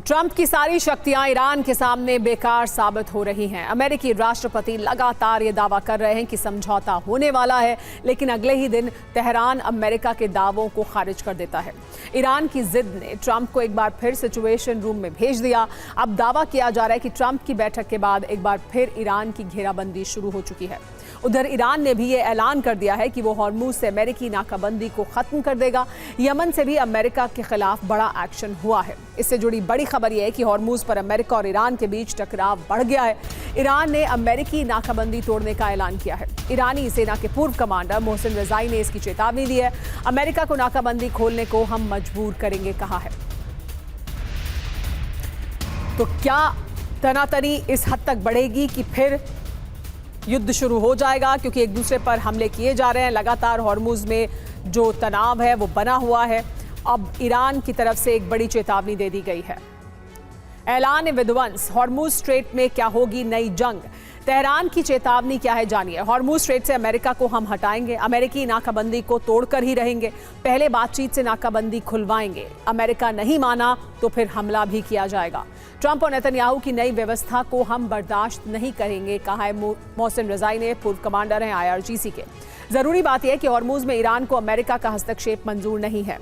Trump की सारी शक्तियां ईरान के सामने बेकार साबित हो रही हैं। अमेरिकी राष्ट्रपति लगातार ये दावा कर रहे हैं कि समझौता होने वाला है, लेकिन अगले ही दिन तेहरान अमेरिका के दावों को खारिज कर देता है। ईरान की जिद ने ट्रंप को एक बार फिर सिचुएशन रूम में भेज दिया। अब दावा किया जा रहा है कि ट्रंप की बैठक के बाद एक बार फिर ईरान की घेराबंदी शुरू हो चुकी है। उधर ईरान ने भी ये ऐलान कर दिया है कि वो हॉर्मुज से अमेरिकी नाकाबंदी को खत्म कर देगा। यमन से भी अमेरिका के खिलाफ बड़ा एक्शन हुआ है। इससे जुड़ी बड़ी खबर यह है कि हॉर्मुज पर अमेरिका और ईरान के बीच टकराव बढ़ गया है। ईरान ने अमेरिकी नाकाबंदी तोड़ने का ऐलान किया है। ईरानी सेना के पूर्व कमांडर मोहसिन रजाई ने इसकी चेतावनी दी है। अमेरिका को नाकाबंदी खोलने को हम मजबूर करेंगे कहा है। तो क्या तनातनी इस हद तक बढ़ेगी कि फिर युद्ध शुरू हो जाएगा, क्योंकि एक दूसरे पर हमले किए जा रहे हैं। लगातार हॉर्मुज में जो तनाव है वो बना हुआ है। अब ईरान की तरफ से एक बड़ी चेतावनी दे दी गई है। ऐलान विध्वंस, हॉर्मुज स्ट्रेट में क्या होगी नई जंग। तेहरान की चेतावनी क्या है जानिए। हॉर्मुज स्ट्रेट से अमेरिका को हम हटाएंगे, अमेरिकी नाकाबंदी को तोड़कर ही रहेंगे। पहले बातचीत से नाकाबंदी खुलवाएंगे, अमेरिका नहीं माना तो फिर हमला भी किया जाएगा। ट्रंप और नेतन्याहू की नई व्यवस्था को हम बर्दाश्त नहीं करेंगे कहा है मोहसिन रजाई ने, पूर्व कमांडर हैं IRGC के। जरूरी बात यह है कि हॉर्मुज में ईरान को अमेरिका का हस्तक्षेप मंजूर नहीं है।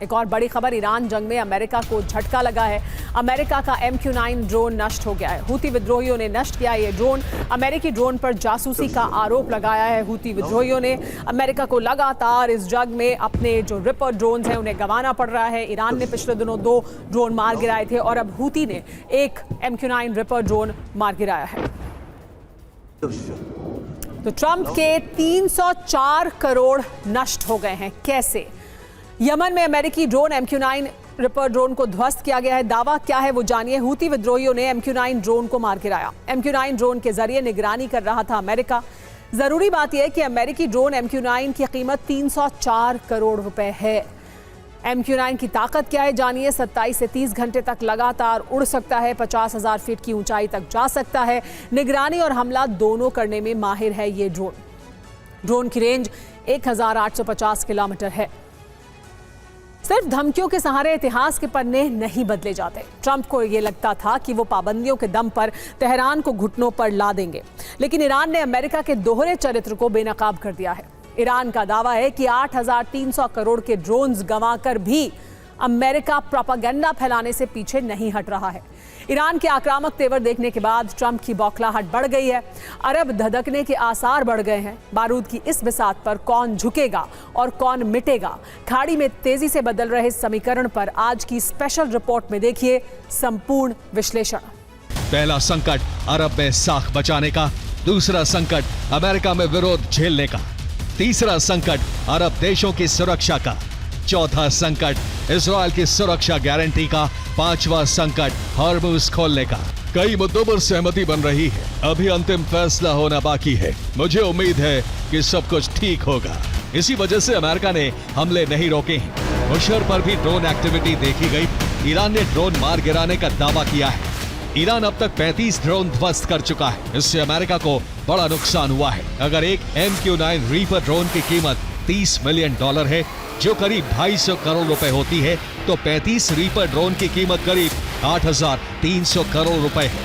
एक और बड़ी खबर, ईरान जंग में अमेरिका को झटका लगा है। अमेरिका का MQ-9 ड्रोन नष्ट हो गया है। हूती विद्रोहियों ने नष्ट किया ये ड्रोन। अमेरिकी ड्रोन पर जासूसी का आरोप लगाया है हूती विद्रोहियों ने। अमेरिका को लगातार इस जंग में अपने जो रिपर ड्रोन हैं उन्हें गंवाना पड़ रहा है। ईरान ने पिछले दिनों 2 ड्रोन मार गिराए थे और अब हूती ने एक MQ-9 रिपर ड्रोन मार गिराया है। तो ट्रंप के 304 करोड़ नष्ट हो गए हैं। कैसे? यमन में अमेरिकी ड्रोन MQ-9 रिपर ड्रोन को ध्वस्त किया गया है। दावा क्या है वो जानिए। हूती विद्रोहियों ने MQ-9 ड्रोन को मार गिराया। MQ-9 ड्रोन के जरिए निगरानी कर रहा था अमेरिका। जरूरी बात यह है कि अमेरिकी ड्रोन MQ-9 की कीमत 304 करोड़ रुपए है। MQ-9 की ताकत क्या है जानिए। 27 से 30 घंटे तक लगातार उड़ सकता है, 50,000 फीट की ऊंचाई तक जा सकता है। निगरानी और हमला दोनों करने में माहिर है ये ड्रोन। ड्रोन की रेंज 1850 किलोमीटर है। सिर्फ धमकियों के सहारे इतिहास के पन्ने नहीं बदले जाते। ट्रंप को यह लगता था कि वो पाबंदियों के दम पर तेहरान को घुटनों पर ला देंगे, लेकिन ईरान ने अमेरिका के दोहरे चरित्र को बेनकाब कर दिया है। ईरान का दावा है कि 8,300 करोड़ के ड्रोन्स गंवाकर भी अमेरिका प्रोपेगेंडा फैलाने से पीछे नहीं हट रहा है। ईरान के आक्रामक तेवर देखने के बाद ट्रंप की बौखलाहट बढ़ गई है। अरब धधकने के आसार बढ़ गए हैं। बारूद की इस बिसात पर कौन झुकेगा और कौन मिटेगा, खाड़ी में तेजी से बदल रहे समीकरण पर आज की स्पेशल रिपोर्ट में देखिए संपूर्ण विश्लेषण। पहला संकट अरब में साख बचाने का, दूसरा संकट अमेरिका में विरोध झेलने का, तीसरा संकट अरब देशों की सुरक्षा का, चौथा संकट इजरायल की सुरक्षा गारंटी का, पांचवा संकट हॉर्मुज खोलने का। कई मुद्दों पर सहमति बन रही है, अभी अंतिम फैसला होना बाकी है। मुझे उम्मीद है कि सब कुछ ठीक होगा। इसी वजह से अमेरिका ने हमले नहीं रोके हैं। बुशर पर भी ड्रोन एक्टिविटी देखी गई। ईरान ने ड्रोन मार गिराने का दावा किया है। ईरान अब तक 35 ड्रोन ध्वस्त कर चुका है। इससे अमेरिका को बड़ा नुकसान हुआ है। अगर एक MQ-9 रीपर ड्रोन की कीमत $30 मिलियन है, जो करीब 250 करोड़ रुपए होती है, तो 35 रीपर ड्रोन की कीमत करीब 8,300 करोड़ रुपए है।